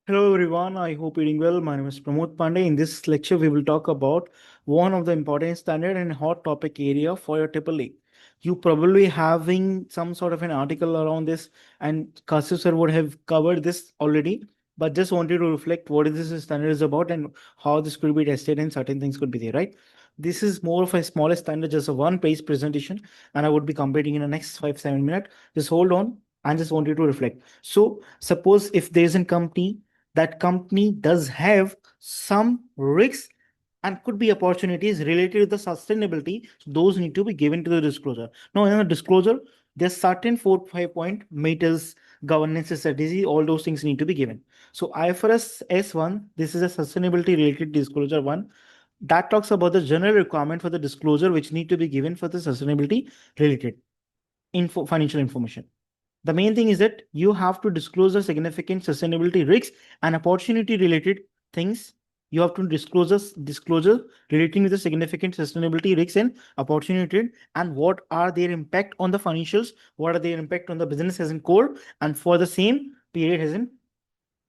Hello everyone, I hope you're doing well. My name is Pramod Pandey. In this lecture, we will talk about one of the important standard and hot topic area for your AAA. You probably having some sort of an article around this, and Kasif sir would have covered this already, but just wanted to reflect what is this standard is about and how this could be tested and certain things could be there, right? This is more of a smaller standard, just a one-page presentation, and I would be completing in the next 5-7 minutes. Just hold on and just wanted to reflect. So suppose if there's a company, that company does have some risks and could be opportunities related to the sustainability. So those need to be given to the disclosure. Now, in the disclosure, there's certain 4-5 point matters, governance strategy, all those things need to be given. So IFRS S1, this is a sustainability related disclosure one that talks about the general requirement for the disclosure which need to be given for the sustainability related financial information. The main thing is that you have to disclose the significant sustainability risks and opportunity related things. You have to disclose disclosure relating with the significant sustainability risks and opportunity, and what are their impact on the financials, what are their impact on the business as in core, and for the same period as in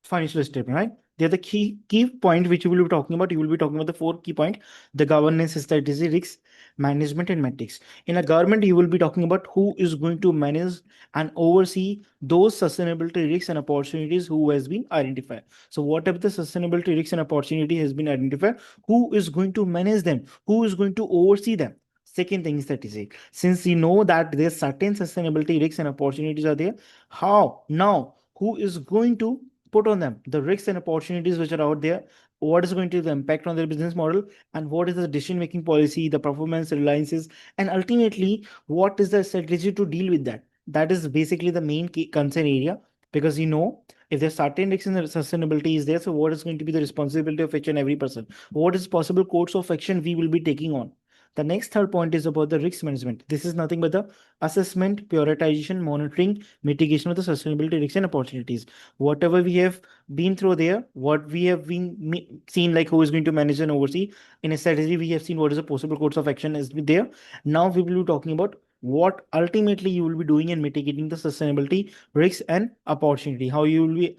financial statement, right? They're the key point which you will be talking about. You will be talking about the 4 key points: the governance, strategy, risks, management, and metrics. In a government, you will be talking about who is going to manage and oversee those sustainability risks and opportunities who has been identified. So whatever the sustainability risks and opportunity has been identified, who is going to manage them, who is going to oversee them. Second thing is strategy. Since you know that there's certain sustainability risks and opportunities are there, how now who is going to put on them the risks and opportunities which are out there, what is going to be the impact on their business model, and what is the decision making policy, the performance reliances, and ultimately what is the strategy to deal with that. That is basically the main key concern area, because if there's certain risks and sustainability is there, so what is going to be the responsibility of each and every person, what is possible course of action we will be taking on. The next third point is about the risk management. This is nothing but the assessment, prioritization, monitoring, mitigation of the sustainability risks and opportunities. Whatever we have been through there, what we have been seen, like who is going to manage and oversee. In a strategy, we have seen what is a possible course of action is there. Now we will be talking about what ultimately you will be doing in mitigating the sustainability risks and opportunity, how you will be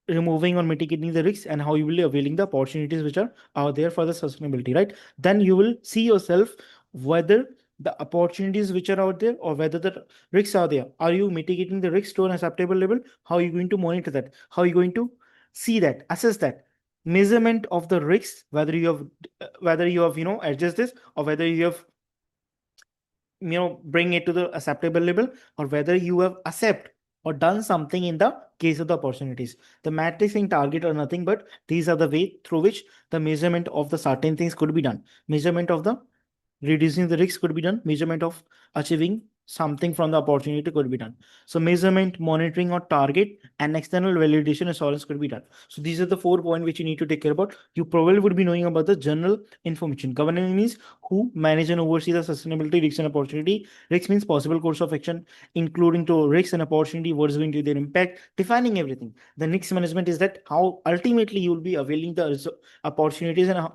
removing or mitigating the risks, and how you will be availing the opportunities which are out there for the sustainability, right? Then you will see yourself whether the opportunities which are out there or whether the risks are there, are you mitigating the risks to an acceptable level, how are you going to monitor that, how are you going to see that, assess that measurement of the risks, whether you have adjust this, or whether you have bring it to the acceptable level, or whether you have accept or done something in the case of the opportunities. The matrix and target are nothing but these are the way through which the measurement of the certain things could be done. Measurement of the reducing the risk could be done, measurement of achieving something from the opportunity could be done. So measurement, monitoring or target, and external validation assurance could be done. So these are the 4 points which you need to take care about. You probably would be knowing about the general information. Governance means who manage and oversee the sustainability risks and opportunity. Risks means possible course of action, including to risks and opportunity, what is going to be their impact, defining everything. The risk management is that how ultimately you will be availing the opportunities and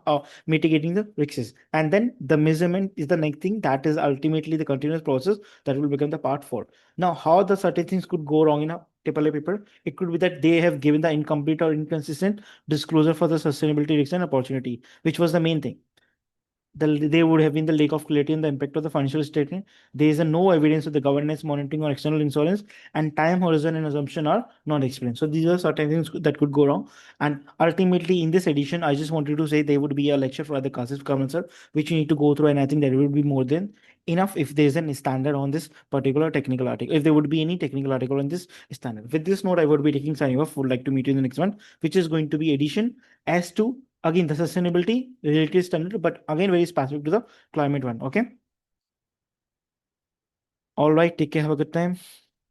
mitigating the risks. And then the measurement is the next thing, that is ultimately the continuous process that will become the part 4. Now, how the certain things could go wrong in a AAA paper? It could be that they have given the incomplete or inconsistent disclosure for the sustainability risk and opportunity, which was the main thing. They would have been the lack of clarity on the impact of the financial statement. There is no evidence of the governance, monitoring, or external insurance, and time horizon and assumption are not explained. So these are certain things that could go wrong. And ultimately, in this edition, I just wanted to say there would be a lecture for other classes coming, sir, which you need to go through, and I think that would be more than enough if there's a standard on this particular technical article. If there would be any technical article on this standard. With this note, I would be taking signing off. Would like to meet you in the next one, which is going to be edition as to again the sustainability related standard, but again very specific to the climate one. Okay, all right, take care, have a good time.